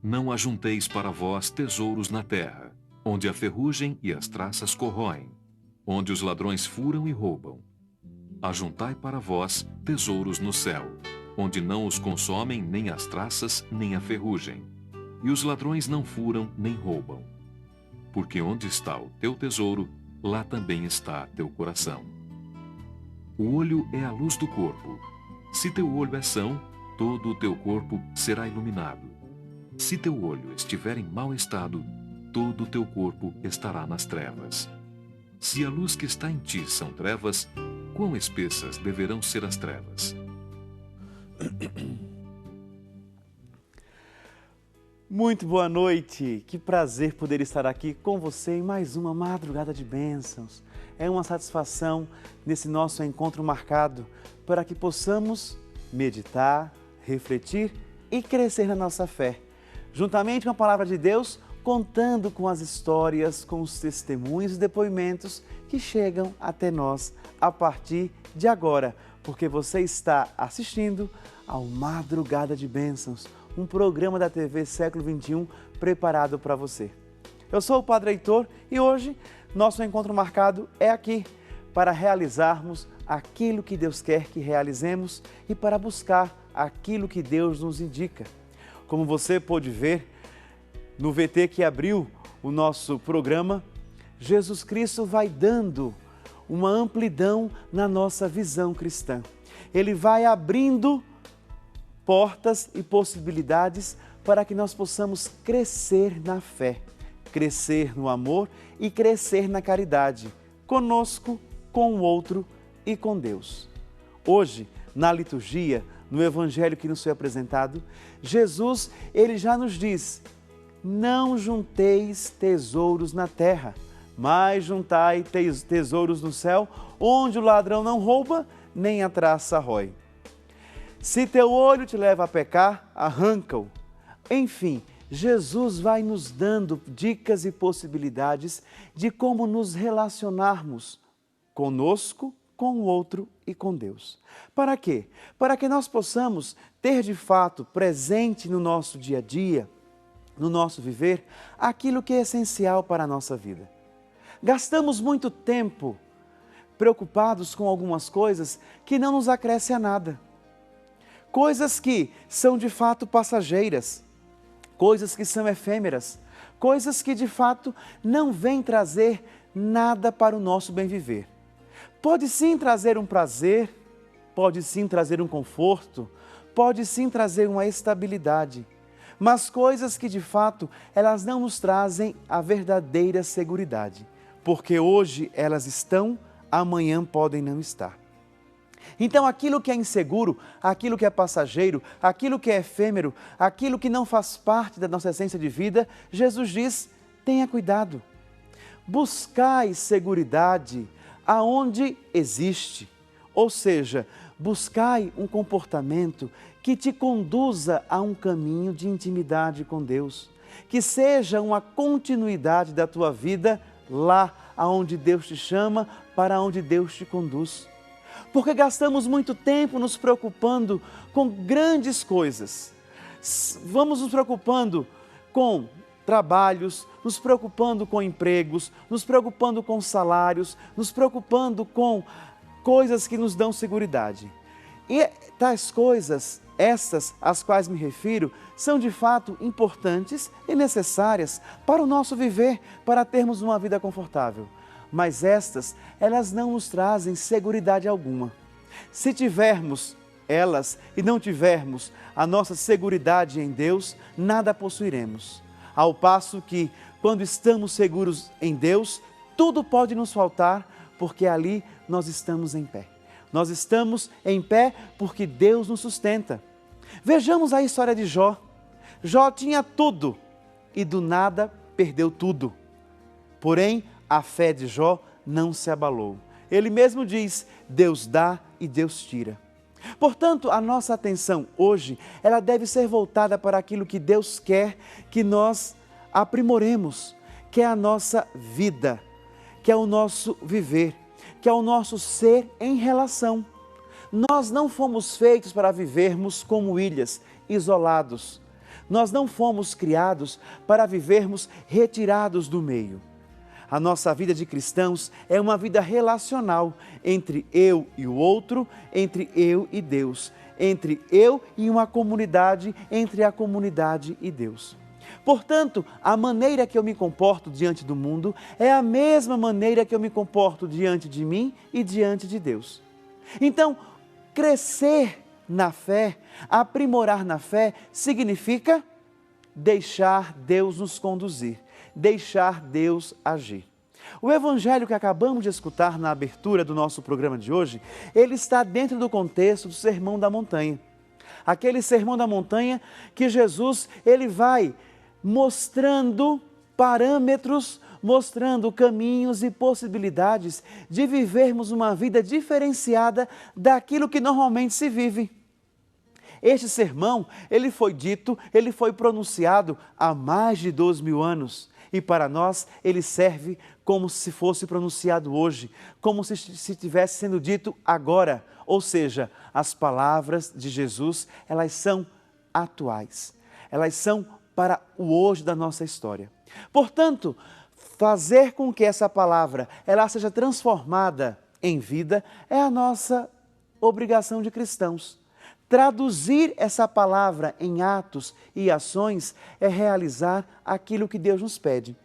Não ajunteis para vós tesouros na terra, onde a ferrugem e as traças corroem, onde os ladrões furam e roubam. Ajuntai para vós tesouros no céu, onde não os consomem nem as traças nem a ferrugem, e os ladrões não furam nem roubam. Porque onde está o teu tesouro, lá também está teu coração. O olho é a luz do corpo. Se teu olho é são, todo o teu corpo será iluminado. Se teu olho estiver em mau estado, todo o teu corpo estará nas trevas. Se a luz que está em ti são trevas, quão espessas deverão ser as trevas? Muito boa noite, que prazer poder estar aqui com você em mais uma madrugada de bênçãos. É uma satisfação nesse nosso encontro marcado para que possamos meditar, refletir e crescer na nossa fé. Juntamente com a palavra de Deus, contando com as histórias, com os testemunhos e depoimentos que chegam até nós a partir de agora, porque você está assistindo ao Madrugada de Bênçãos, um programa da TV Século XXI preparado para você. Eu sou o Padre Heitor e hoje nosso encontro marcado é aqui para realizarmos aquilo que Deus quer que realizemos e para buscar aquilo que Deus nos indica. Como você pôde ver no VT que abriu o nosso programa, Jesus Cristo vai dando uma amplidão na nossa visão cristã. Ele vai abrindo portas e possibilidades para que nós possamos crescer na fé, crescer no amor e crescer na caridade, conosco, com o outro e com Deus. Hoje, na liturgia, no evangelho que nos foi apresentado, Jesus, ele já nos diz: não junteis tesouros na terra, mas juntai tesouros no céu, onde o ladrão não rouba, nem a traça rói. Se teu olho te leva a pecar, arranca-o. Enfim, Jesus vai nos dando dicas e possibilidades de como nos relacionarmos conosco, com o outro e com Deus. Para quê? Para que nós possamos ter de fato presente no nosso dia a dia, no nosso viver, aquilo que é essencial para a nossa vida. Gastamos muito tempo preocupados com algumas coisas que não nos acrescem a nada. Coisas que são de fato passageiras, coisas que são efêmeras, coisas que de fato não vêm trazer nada para o nosso bem viver. Pode sim trazer um prazer, pode sim trazer um conforto, pode sim trazer uma estabilidade, mas coisas que de fato elas não nos trazem a verdadeira seguridade, porque hoje elas estão, amanhã podem não estar. Então aquilo que é inseguro, aquilo que é passageiro, aquilo que é efêmero, aquilo que não faz parte da nossa essência de vida, Jesus diz: tenha cuidado. Buscai seguridade aonde existe, ou seja, buscai um comportamento que te conduza a um caminho de intimidade com Deus, que seja uma continuidade da tua vida lá aonde Deus te chama, para onde Deus te conduz. Porque gastamos muito tempo nos preocupando com grandes coisas. Vamos nos preocupando com trabalhos, nos preocupando com empregos, nos preocupando com salários, nos preocupando com coisas que nos dão seguridade. E tais coisas, estas às quais me refiro, são de fato importantes e necessárias para o nosso viver, para termos uma vida confortável. Mas elas não nos trazem seguridade alguma. Se tivermos elas e não tivermos a nossa seguridade em Deus, nada possuiremos. Ao passo que, quando estamos seguros em Deus, tudo pode nos faltar, porque ali nós estamos em pé. Nós estamos em pé porque Deus nos sustenta. Vejamos a história de Jó. Jó tinha tudo e do nada perdeu tudo. Porém, a fé de Jó não se abalou. Ele mesmo diz: Deus dá e Deus tira. Portanto, a nossa atenção hoje, ela deve ser voltada para aquilo que Deus quer que nós aprimoremos, que é a nossa vida, que é o nosso viver, que é o nosso ser em relação. Nós não fomos feitos para vivermos como ilhas, isolados. Nós não fomos criados para vivermos retirados do meio. A nossa vida de cristãos é uma vida relacional entre eu e o outro, entre eu e Deus, entre eu e uma comunidade, entre a comunidade e Deus. Portanto, a maneira que eu me comporto diante do mundo é a mesma maneira que eu me comporto diante de mim e diante de Deus. Então, crescer na fé, aprimorar na fé, significa deixar Deus nos conduzir, deixar Deus agir. O evangelho que acabamos de escutar na abertura do nosso programa de hoje, ele está dentro do contexto do Sermão da Montanha. Aquele Sermão da Montanha que Jesus, ele vai mostrando parâmetros, mostrando caminhos e possibilidades de vivermos uma vida diferenciada daquilo que normalmente se vive. Este sermão, ele foi dito, ele foi pronunciado há mais de 2000 anos e para nós ele serve como se fosse pronunciado hoje, como se estivesse sendo dito agora. Ou seja, as palavras de Jesus, elas são atuais, elas são para o hoje da nossa história. Portanto, fazer com que essa palavra ela seja transformada em vida é a nossa obrigação de cristãos. Traduzir essa palavra em atos e ações é realizar aquilo que Deus nos pede.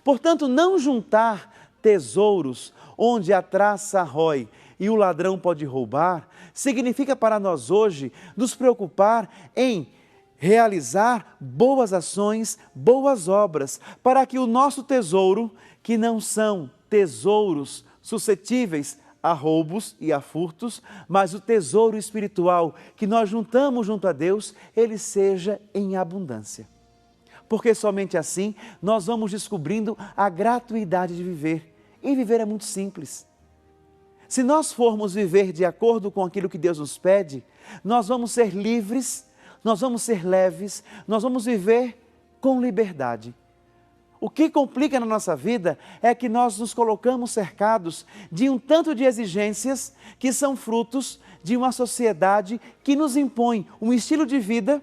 Portanto, não juntar tesouros onde a traça rói e o ladrão pode roubar, significa para nós hoje nos preocupar em realizar boas ações, boas obras, para que o nosso tesouro, que não são tesouros suscetíveis a roubos e a furtos, mas o tesouro espiritual que nós juntamos junto a Deus, ele seja em abundância. Porque somente assim nós vamos descobrindo a gratuidade de viver. E viver é muito simples. Se nós formos viver de acordo com aquilo que Deus nos pede, nós vamos ser livres, nós vamos ser leves, nós vamos viver com liberdade. O que complica na nossa vida é que nós nos colocamos cercados de um tanto de exigências que são frutos de uma sociedade que nos impõe um estilo de vida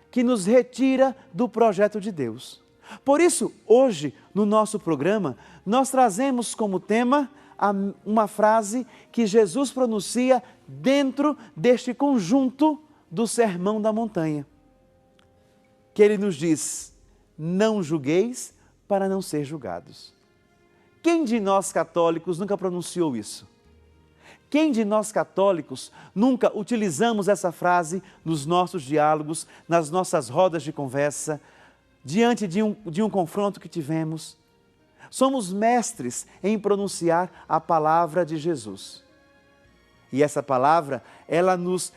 que nos retira do projeto de Deus. Por isso, hoje, no nosso programa, nós trazemos como tema uma frase que Jesus pronuncia dentro deste conjunto do Sermão da Montanha, que ele nos diz: não julgueis para não ser julgados. Quem de nós católicos nunca pronunciou isso? Quem de nós católicos nunca utilizamos essa frase nos nossos diálogos, nas nossas rodas de conversa, diante de um confronto que tivemos? Somos mestres em pronunciar a palavra de Jesus. E essa palavra, ela nos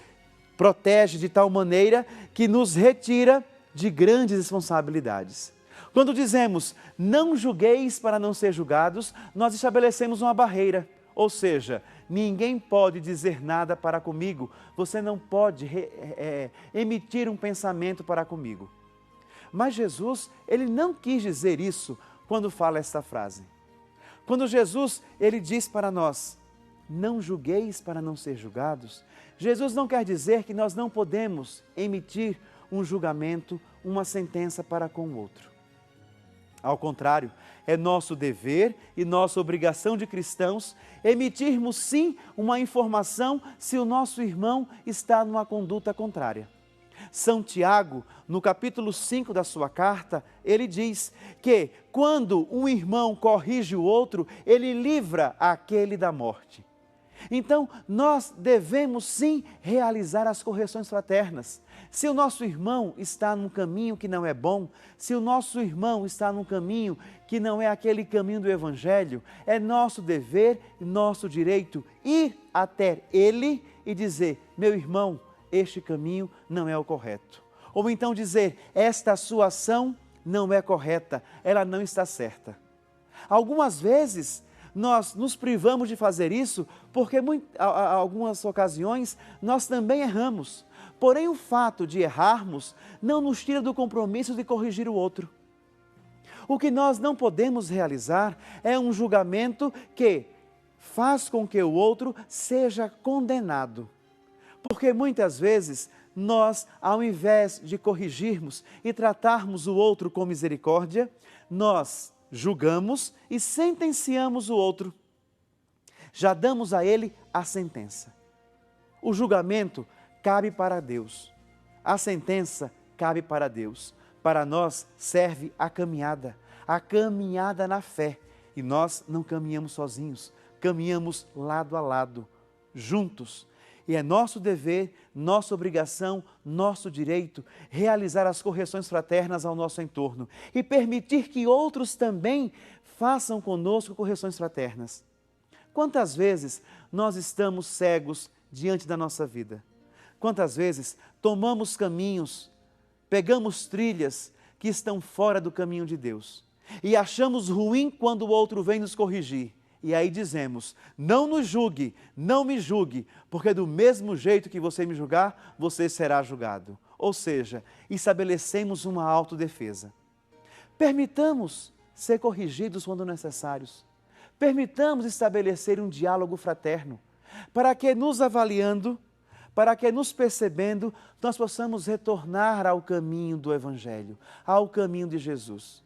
protege de tal maneira que nos retira de grandes responsabilidades. Quando dizemos, não julgueis para não ser julgados, nós estabelecemos uma barreira. Ou seja, ninguém pode dizer nada para comigo, você não pode emitir um pensamento para comigo. Mas Jesus, ele não quis dizer isso quando fala esta frase. Quando Jesus, ele diz para nós, não julgueis para não ser julgados, Jesus não quer dizer que nós não podemos emitir um julgamento, uma sentença para com o outro. Ao contrário, é nosso dever e nossa obrigação de cristãos emitirmos sim uma informação se o nosso irmão está numa conduta contrária. São Tiago, no capítulo 5 da sua carta, ele diz que quando um irmão corrige o outro, ele livra aquele da morte. Então, nós devemos sim realizar as correções fraternas. Se o nosso irmão está num caminho que não é bom, se o nosso irmão está num caminho que não é aquele caminho do Evangelho, é nosso dever e nosso direito ir até ele e dizer, meu irmão, este caminho não é o correto. Ou então dizer, esta sua ação não é correta, ela não está certa. Algumas vezes, nós nos privamos de fazer isso porque em algumas ocasiões nós também erramos. Porém, o fato de errarmos não nos tira do compromisso de corrigir o outro. O que nós não podemos realizar é um julgamento que faz com que o outro seja condenado. Porque muitas vezes nós, ao invés de corrigirmos e tratarmos o outro com misericórdia, nós julgamos e sentenciamos o outro. Já damos a ele a sentença. O julgamento cabe para Deus. A sentença cabe para Deus. Para nós serve a caminhada na fé. E nós não caminhamos sozinhos, caminhamos lado a lado, juntos. E é nosso dever, nossa obrigação, nosso direito realizar as correções fraternas ao nosso entorno e permitir que outros também façam conosco correções fraternas. Quantas vezes nós estamos cegos diante da nossa vida? Quantas vezes tomamos caminhos, pegamos trilhas que estão fora do caminho de Deus e achamos ruim quando o outro vem nos corrigir. E aí dizemos, não nos julgue, não me julgue, porque do mesmo jeito que você me julgar, você será julgado. Ou seja, estabelecemos uma autodefesa. Permitamos ser corrigidos quando necessários. Permitamos estabelecer um diálogo fraterno, para que nos avaliando, para que nos percebendo, nós possamos retornar ao caminho do Evangelho, ao caminho de Jesus.